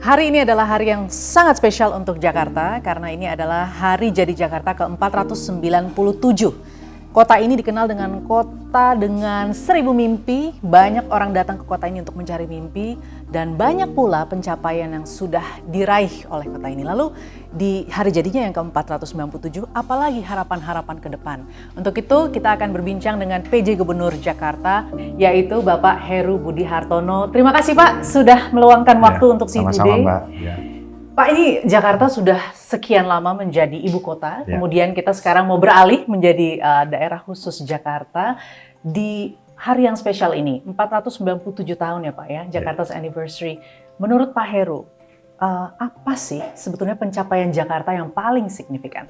Hari ini adalah hari yang sangat spesial untuk Jakarta karena ini adalah Hari Jadi Jakarta ke-497. Kota ini dikenal dengan kota dengan 1000 mimpi. Banyak orang datang ke kota ini untuk mencari mimpi dan banyak pula pencapaian yang sudah diraih oleh kota ini. Lalu di hari jadinya yang ke-497, apalagi harapan-harapan ke depan. Untuk itu kita akan berbincang dengan PJ Gubernur Jakarta, yaitu Bapak Heru Budi Hartono. Terima kasih Pak sudah meluangkan waktu untuk City Today. Mbak. Ya. Pak, ini Jakarta sudah sekian lama menjadi ibu kota, kemudian kita sekarang mau beralih menjadi daerah khusus Jakarta. Di hari yang spesial ini, 497 tahun ya Pak ya, Jakarta's Anniversary. Menurut Pak Heru, apa sih sebetulnya pencapaian Jakarta yang paling signifikan?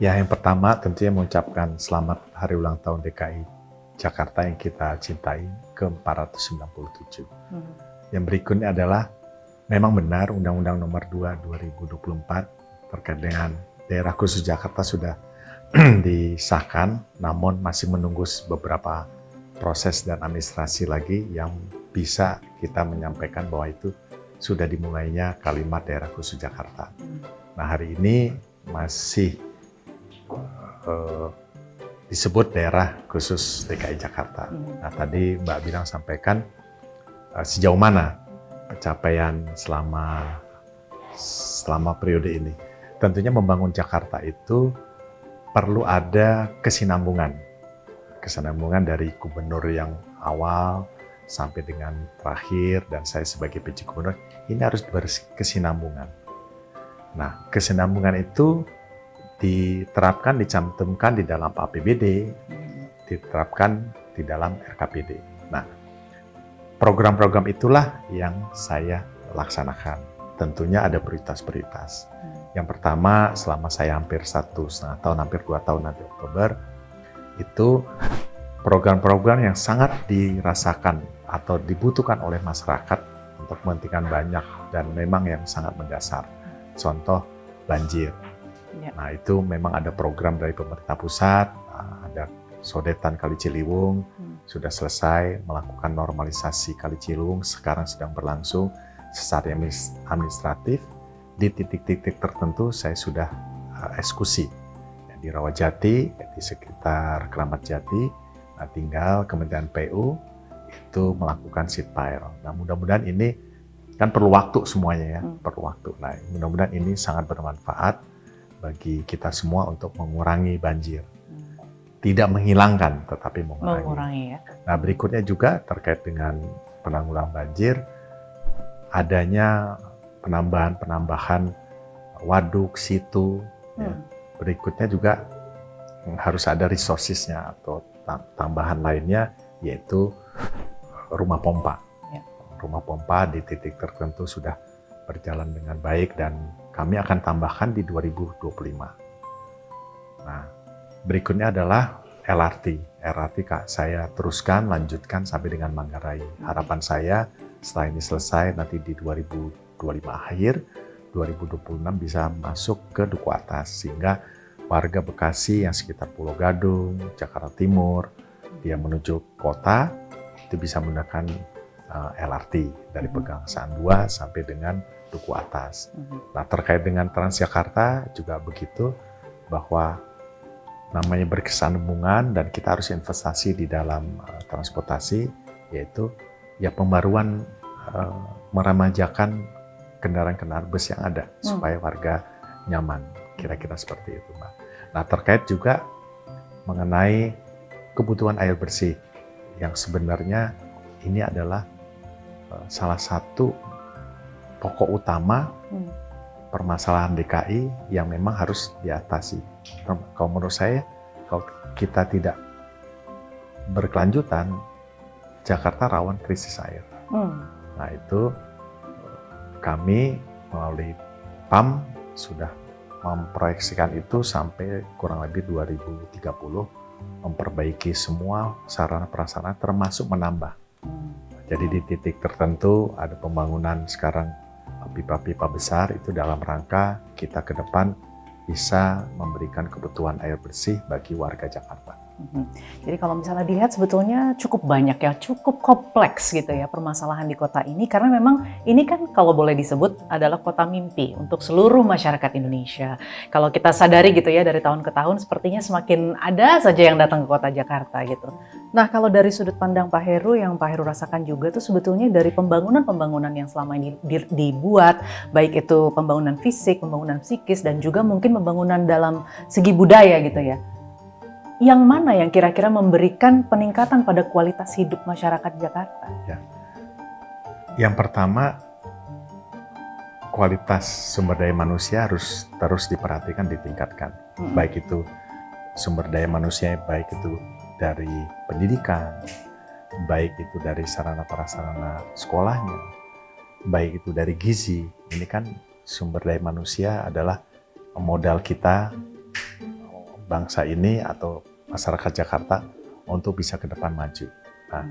Ya, yang pertama tentunya mengucapkan selamat hari ulang tahun DKI Jakarta yang kita cintai ke-497. Yang berikutnya adalah memang benar Undang-Undang Nomor 2 2024 terkait dengan daerah khusus Jakarta sudah disahkan, namun masih menunggu beberapa proses dan administrasi lagi yang bisa kita menyampaikan bahwa itu sudah dimulainya kalimat daerah khusus Jakarta. Nah, hari ini masih disebut daerah khusus DKI Jakarta. Nah, tadi Mbak Bilang sampaikan sejauh mana pencapaian selama periode ini. Tentunya membangun Jakarta itu perlu ada kesinambungan dari gubernur yang awal sampai dengan terakhir dan saya sebagai PJ Gubernur ini harus berkesinambungan. Nah, kesinambungan itu diterapkan, dicantumkan di dalam APBD, diterapkan di dalam RKPD. Nah, program-program itulah yang saya laksanakan. Tentunya ada prioritas-prioritas. Yang pertama, selama saya hampir 1,5 tahun, hampir 2 tahun nanti Oktober, itu program-program yang sangat dirasakan atau dibutuhkan oleh masyarakat untuk kepentingan banyak dan memang yang sangat mendasar. Contoh, banjir. Nah, itu memang ada program dari pemerintah pusat, ada sodetan Kali Ciliwung, sudah selesai melakukan normalisasi Kali Ciliwung, sekarang sedang berlangsung secara administratif. Di titik-titik tertentu saya sudah eksekusi. Di Rawajati, di sekitar Keramat Jati, nah tinggal Kementerian PU itu melakukan seed pile. Nah, mudah-mudahan ini kan perlu waktu semuanya ya, perlu waktu. Nah, mudah-mudahan ini sangat bermanfaat bagi kita semua untuk mengurangi banjir. Tidak menghilangkan, tetapi mengurangi ya. Nah, berikutnya juga terkait dengan penanggulangan banjir, adanya penambahan waduk, situ. Ya. Berikutnya juga harus ada resources-nya atau tambahan lainnya, yaitu rumah pompa. Ya. Rumah pompa di titik tertentu sudah berjalan dengan baik dan kami akan tambahkan di 2025. Nah, berikutnya adalah LRT saya teruskan, lanjutkan sampai dengan Manggarai. Harapan saya setelah ini selesai, nanti di 2025 akhir, 2026 bisa masuk ke Duku Atas. Sehingga warga Bekasi yang sekitar Pulau Gadung, Jakarta Timur, dia menuju kota, itu bisa menggunakan LRT dari Pegangsaan 2 sampai dengan Duku Atas. Nah, terkait dengan Transjakarta juga begitu, bahwa namanya berkesinambungan dan kita harus investasi di dalam transportasi, yaitu ya pembaruan meremajakan kendaraan-kendaraan bus yang ada supaya warga nyaman, kira-kira seperti itu, Mbak. Nah, terkait juga mengenai kebutuhan air bersih yang sebenarnya ini adalah salah satu pokok utama permasalahan DKI yang memang harus diatasi. Kalau menurut saya, kalau kita tidak berkelanjutan, Jakarta rawan krisis air. Nah, itu kami melalui PAM sudah memproyeksikan itu sampai kurang lebih 2030, memperbaiki semua sarana prasarana termasuk menambah. Jadi di titik tertentu ada pembangunan sekarang pipa-pipa besar, itu dalam rangka kita ke depan bisa memberikan kebutuhan air bersih bagi warga Jakarta. Jadi kalau misalnya dilihat sebetulnya cukup banyak ya, cukup kompleks gitu ya permasalahan di kota ini. Karena memang ini kan kalau boleh disebut adalah kota mimpi untuk seluruh masyarakat Indonesia. Kalau kita sadari gitu ya dari tahun ke tahun sepertinya semakin ada saja yang datang ke kota Jakarta gitu. Nah kalau dari sudut pandang Pak Heru yang Pak Heru rasakan juga tuh sebetulnya dari pembangunan yang selama ini dibuat, baik itu pembangunan fisik, pembangunan psikis, dan juga mungkin pembangunan dalam segi budaya gitu ya. Yang mana yang kira-kira memberikan peningkatan pada kualitas hidup masyarakat Jakarta? Ya. Yang pertama, kualitas sumber daya manusia harus terus diperhatikan, ditingkatkan. Baik itu sumber daya manusia, baik itu dari pendidikan, baik itu dari sarana prasarana sekolahnya, baik itu dari gizi. Ini kan sumber daya manusia adalah modal kita, bangsa ini atau masyarakat Jakarta untuk bisa ke depan maju. Nah,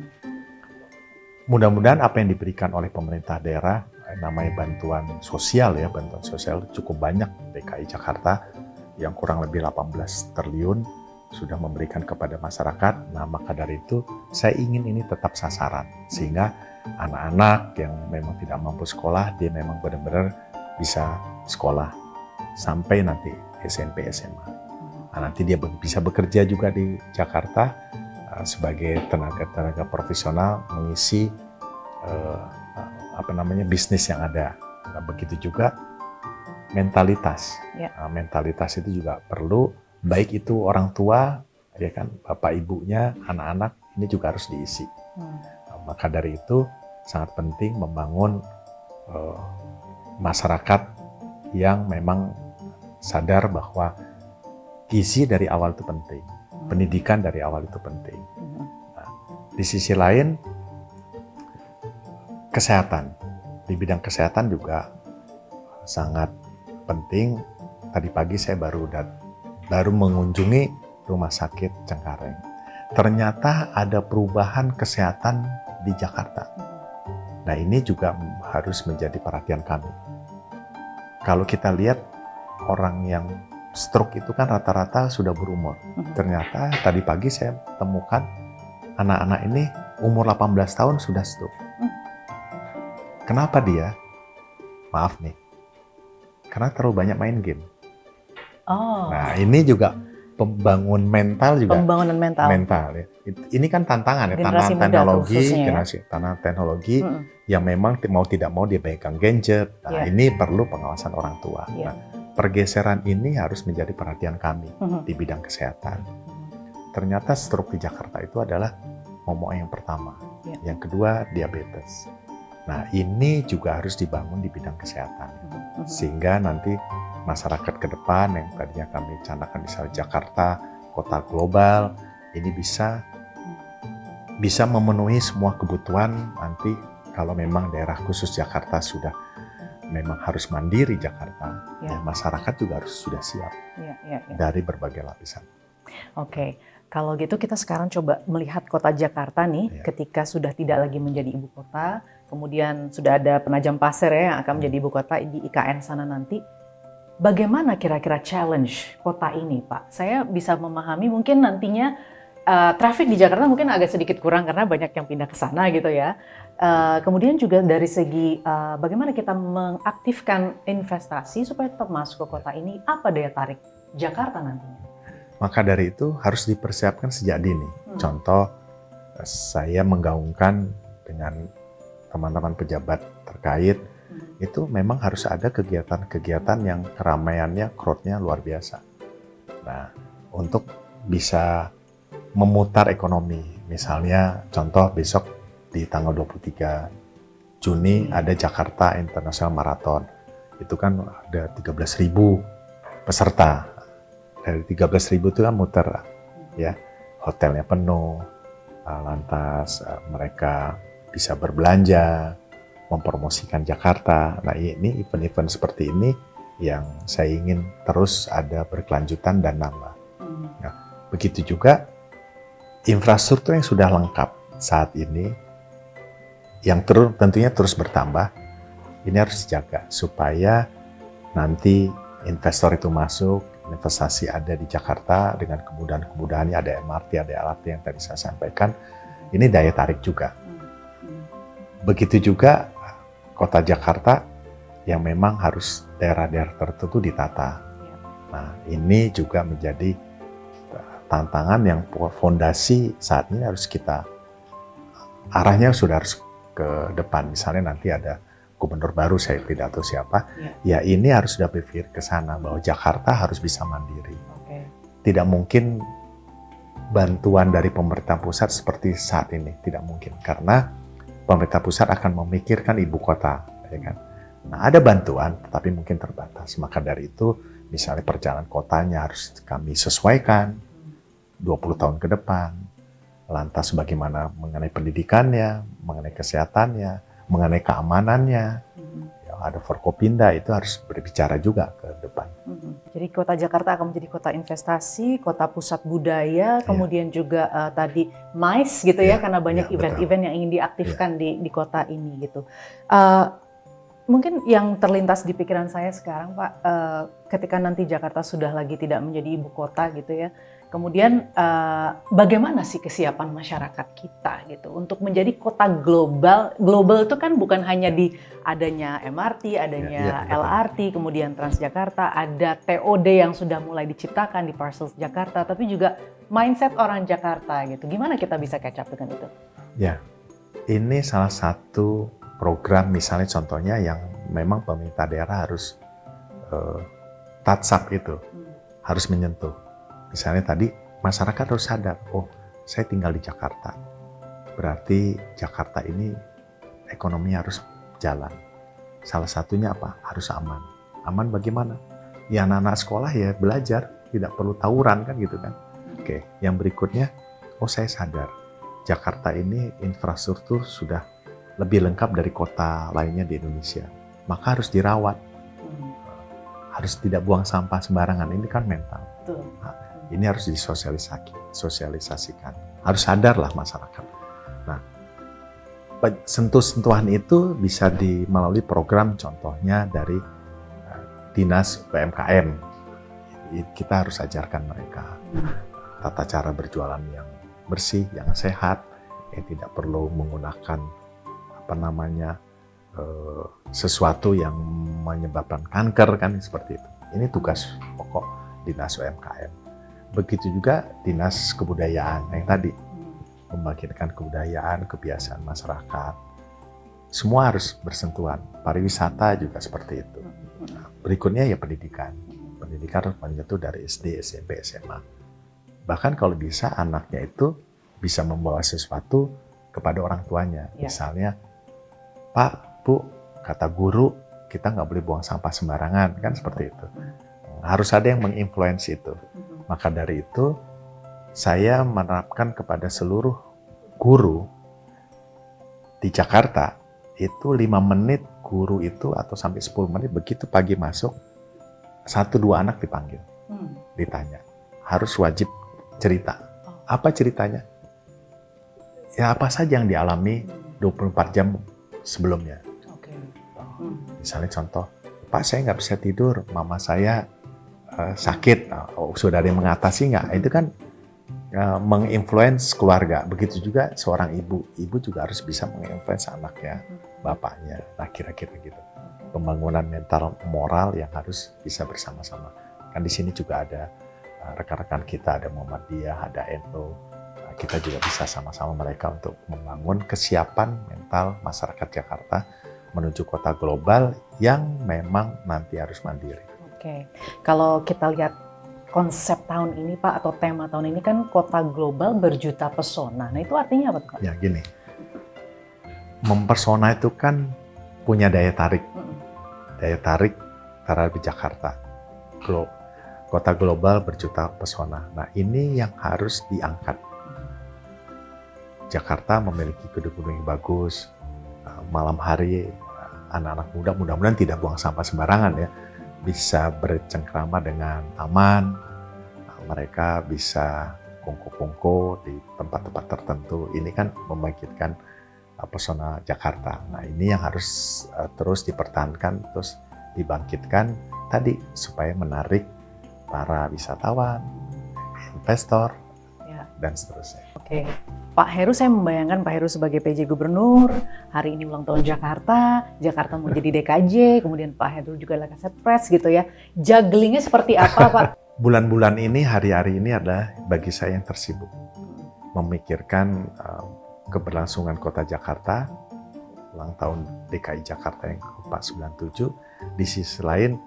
mudah-mudahan apa yang diberikan oleh pemerintah daerah, namanya bantuan sosial ya, bantuan sosial cukup banyak DKI Jakarta yang kurang lebih 18 triliun sudah memberikan kepada masyarakat. Nah, maka dari itu saya ingin ini tetap sasaran sehingga anak-anak yang memang tidak mampu sekolah, dia memang benar-benar bisa sekolah sampai nanti SMP, SMA. Nah, nanti dia bisa bekerja juga di Jakarta sebagai tenaga profesional mengisi bisnis yang ada. Nah, begitu juga mentalitas. Nah, mentalitas itu juga perlu, baik itu orang tua, ya kan, bapak ibunya, anak-anak, ini juga harus diisi. Nah, maka dari itu sangat penting membangun masyarakat yang memang sadar bahwa gizi dari awal itu penting, pendidikan dari awal itu penting. Nah, di sisi lain, kesehatan. Di bidang kesehatan juga sangat penting. Tadi pagi saya baru mengunjungi Rumah Sakit Cengkareng. Ternyata ada perubahan kesehatan di Jakarta. Nah, ini juga harus menjadi perhatian kami. Kalau kita lihat orang yang stroke itu kan rata-rata sudah berumur. Ternyata tadi pagi saya temukan anak-anak ini umur 18 tahun sudah stroke. Kenapa dia? Maaf nih, karena terlalu banyak main game. Nah, ini juga pembangunan mental juga. Pembangunan mental. Ya. Ini kan tantangan ya, tantangan teknologi yang memang mau tidak mau dia pegang gadget. Nah, ini perlu pengawasan orang tua. Nah, pergeseran ini harus menjadi perhatian kami di bidang kesehatan. Ternyata stroke di Jakarta itu adalah momok yang pertama. Yang kedua, diabetes. Nah, ini juga harus dibangun di bidang kesehatan. Sehingga nanti masyarakat ke depan yang tadinya kami canangkan misalnya Jakarta, kota global, ini bisa memenuhi semua kebutuhan nanti kalau memang daerah khusus Jakarta sudah memang harus mandiri Jakarta, ya masyarakat juga harus sudah siap dari berbagai lapisan. Oke, kalau gitu kita sekarang coba melihat kota Jakarta nih, ketika sudah tidak lagi menjadi ibu kota, kemudian sudah ada Penajam Pasir ya yang akan menjadi ibu kota di IKN sana nanti. Bagaimana kira-kira challenge kota ini, Pak? Saya bisa memahami mungkin nantinya traffic di Jakarta mungkin agak sedikit kurang karena banyak yang pindah ke sana gitu ya. Kemudian juga dari segi bagaimana kita mengaktifkan investasi supaya tetap masuk ke kota ini, apa daya tarik Jakarta nantinya? Maka dari itu harus dipersiapkan sejak dini. Contoh, saya menggaungkan dengan teman-teman pejabat terkait, itu memang harus ada kegiatan-kegiatan yang keramaiannya, crowd-nya luar biasa. Nah, untuk bisa memutar ekonomi. Misalnya contoh besok di tanggal 23 Juni ada Jakarta International Marathon. Itu kan ada 13.000 peserta. Dari 13.000 itu kan muter ya. Hotelnya penuh. Lantas mereka bisa berbelanja, mempromosikan Jakarta. Nah, ini event-event seperti ini yang saya ingin terus ada berkelanjutan dan nambah. Nah, begitu juga infrastruktur yang sudah lengkap saat ini, yang tentunya terus bertambah, ini harus dijaga supaya nanti investor itu masuk, investasi ada di Jakarta dengan kemudahan-kemudahannya, ada MRT, ada LRT yang tadi saya sampaikan, ini daya tarik juga. Begitu juga kota Jakarta yang memang harus daerah-daerah tertentu ditata. Nah, ini juga menjadi tantangan yang fondasi saat ini harus kita, arahnya sudah harus ke depan. Misalnya nanti ada gubernur baru, saya tidak tahu siapa, ya ini harus sudah berpikir ke sana bahwa Jakarta harus bisa mandiri. Tidak mungkin bantuan dari pemerintah pusat seperti saat ini, tidak mungkin, karena pemerintah pusat akan memikirkan ibu kota, ya kan? Nah, ada bantuan, tetapi mungkin terbatas. Maka dari itu, misalnya perjalanan kotanya harus kami sesuaikan 20 tahun ke depan. Lantas bagaimana mengenai pendidikannya, mengenai kesehatannya, mengenai keamanannya. Ya, ada Forkopimda, itu harus berbicara juga ke depan. Jadi kota Jakarta akan menjadi kota investasi, kota pusat budaya, kemudian juga tadi MICE gitu ya, karena banyak event-event yang ingin diaktifkan di kota ini gitu. Mungkin yang terlintas di pikiran saya sekarang, Pak, ketika nanti Jakarta sudah lagi tidak menjadi ibu kota gitu ya, kemudian bagaimana sih kesiapan masyarakat kita gitu untuk menjadi kota global? Global itu kan bukan hanya di adanya MRT, adanya LRT, kemudian Transjakarta, ada TOD yang sudah mulai diciptakan di Parcels Jakarta, tapi juga mindset orang Jakarta gitu. Gimana kita bisa catch up dengan itu? Ya, ini salah satu program, misalnya contohnya yang memang pemerintah daerah harus touch up itu, harus menyentuh. Misalnya tadi masyarakat harus sadar, oh saya tinggal di Jakarta, berarti Jakarta ini ekonomi harus jalan. Salah satunya apa? Harus aman. Aman bagaimana? Ya anak-anak sekolah ya belajar, tidak perlu tawuran kan gitu kan. Oke, yang berikutnya, oh saya sadar Jakarta ini infrastruktur sudah lebih lengkap dari kota lainnya di Indonesia. Maka harus dirawat. Harus tidak buang sampah sembarangan. Ini kan mental. Nah, ini harus disosialisasikan. Harus sadarlah masyarakat. Nah, sentuh-sentuhan itu bisa melalui program contohnya dari Dinas UMKM. Kita harus ajarkan mereka tata cara berjualan yang bersih, yang sehat, yang tidak perlu menggunakan sesuatu yang menyebabkan kanker kan seperti itu. Ini tugas pokok Dinas UMKM. Begitu juga Dinas Kebudayaan yang tadi membangkitkan kebudayaan, kebiasaan masyarakat. Semua harus bersentuhan. Pariwisata juga seperti itu. Nah, berikutnya ya pendidikan. Pendidikan harus menyentuh dari SD, SMP, SMA. Bahkan kalau bisa anaknya itu bisa membawa sesuatu kepada orang tuanya. Misalnya, Pak, Bu, kata guru, kita nggak boleh buang sampah sembarangan, kan seperti itu. Harus ada yang menginfluence itu. Maka dari itu, saya menerapkan kepada seluruh guru di Jakarta, itu 5 menit guru itu, atau sampai 10 menit, begitu pagi masuk, 1-2 anak dipanggil, ditanya. Harus wajib cerita. Apa ceritanya? Ya apa saja yang dialami 24 jam sebelumnya. Misalnya contoh, Pak saya nggak bisa tidur, mama saya sakit, sudah ada yang mengatasi nggak? Itu kan menginfluence keluarga. Begitu juga seorang ibu juga harus bisa menginfluence anaknya, bapaknya. Nah kira-kira gitu. Pembangunan mental moral yang harus bisa bersama-sama. Kan di sini juga ada rekan-rekan kita, ada Muhammadiyah, ada NU. Kita juga bisa sama-sama mereka untuk membangun kesiapan mental masyarakat Jakarta menuju kota global yang memang nanti harus mandiri. Oke, kalau kita lihat konsep tahun ini Pak, atau tema tahun ini kan kota global berjuta pesona. Nah itu artinya apa Pak? Ya gini, mempersona itu kan punya daya tarik. Daya tarik terhadap Jakarta. Kota global berjuta pesona. Nah ini yang harus diangkat. Jakarta memiliki gedung-gedung yang bagus, malam hari anak-anak muda mudah-mudahan tidak buang sampah sembarangan ya, bisa bercengkrama dengan aman, mereka bisa kongko-kongko di tempat-tempat tertentu. Ini kan membangkitkan pesona Jakarta. Nah ini yang harus terus dipertahankan, terus dibangkitkan tadi supaya menarik para wisatawan, investor, Ya. dan seterusnya. Oke, Pak Heru, saya membayangkan Pak Heru sebagai PJ Gubernur, hari ini ulang tahun Jakarta, Jakarta mau jadi DKJ, kemudian Pak Heru juga adalah Kasetpres gitu ya. Jugglingnya seperti apa, Pak? Bulan-bulan ini, hari-hari ini adalah bagi saya yang tersibuk. Memikirkan keberlangsungan kota Jakarta, ulang tahun DKI Jakarta yang ke-497. Di sisi lain,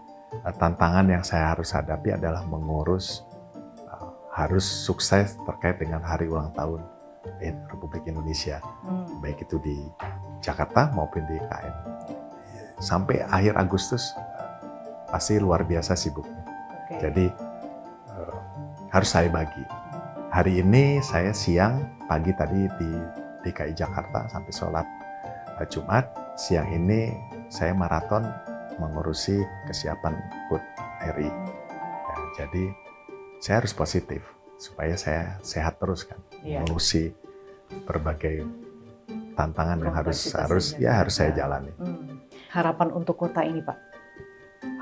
tantangan yang saya harus hadapi adalah mengurus harus sukses terkait dengan hari ulang tahun Republik Indonesia, baik itu di Jakarta maupun di IKN. Sampai akhir Agustus pasti luar biasa sibuknya. Oke. Jadi harus saya bagi. Hari ini saya siang, pagi tadi di DKI Jakarta sampai sholat Jumat. Siang ini saya maraton mengurusi kesiapan HUT RI. Ya, jadi saya harus positif supaya saya sehat terus kan, Iya. mengurusi berbagai tantangan yang harus Kompleksitasnya. saya jalani. Harapan untuk kota ini, Pak?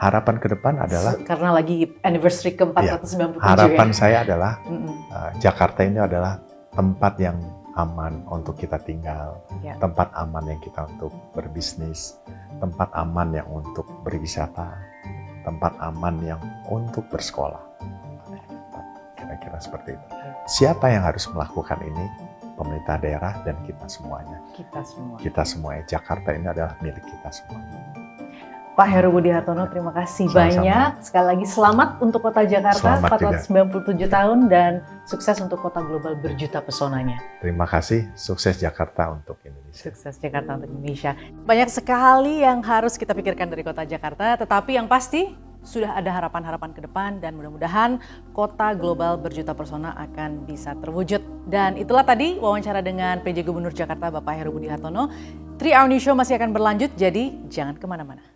Harapan ke depan adalah Karena lagi anniversary ke-497 harapan ya. saya adalah Mm-mm. Jakarta ini adalah tempat yang aman untuk kita tinggal, Ya. tempat aman yang kita untuk berbisnis, tempat aman yang untuk berwisata, tempat aman yang untuk bersekolah. Kira-kira seperti itu. Siapa yang harus melakukan ini? Pemerintah daerah dan kita semuanya. Kita semua. Kita semuanya. Jakarta ini adalah milik kita semua. Pak Heru Budi Hartono, terima kasih Sama-sama. banyak. Sekali lagi selamat untuk Kota Jakarta, Selamat 497 tahun, dan sukses untuk kota global berjuta pesonanya. Terima kasih. Sukses Jakarta untuk Indonesia. Sukses Jakarta untuk Indonesia. Banyak sekali yang harus kita pikirkan dari Kota Jakarta, tetapi yang pasti sudah ada harapan-harapan ke depan, dan mudah-mudahan kota global berjuta persona akan bisa terwujud. Dan itulah tadi wawancara dengan PJ Gubernur Jakarta Bapak Heru Budi Hartono. 3 Hour News Show masih akan berlanjut, jadi jangan kemana-mana.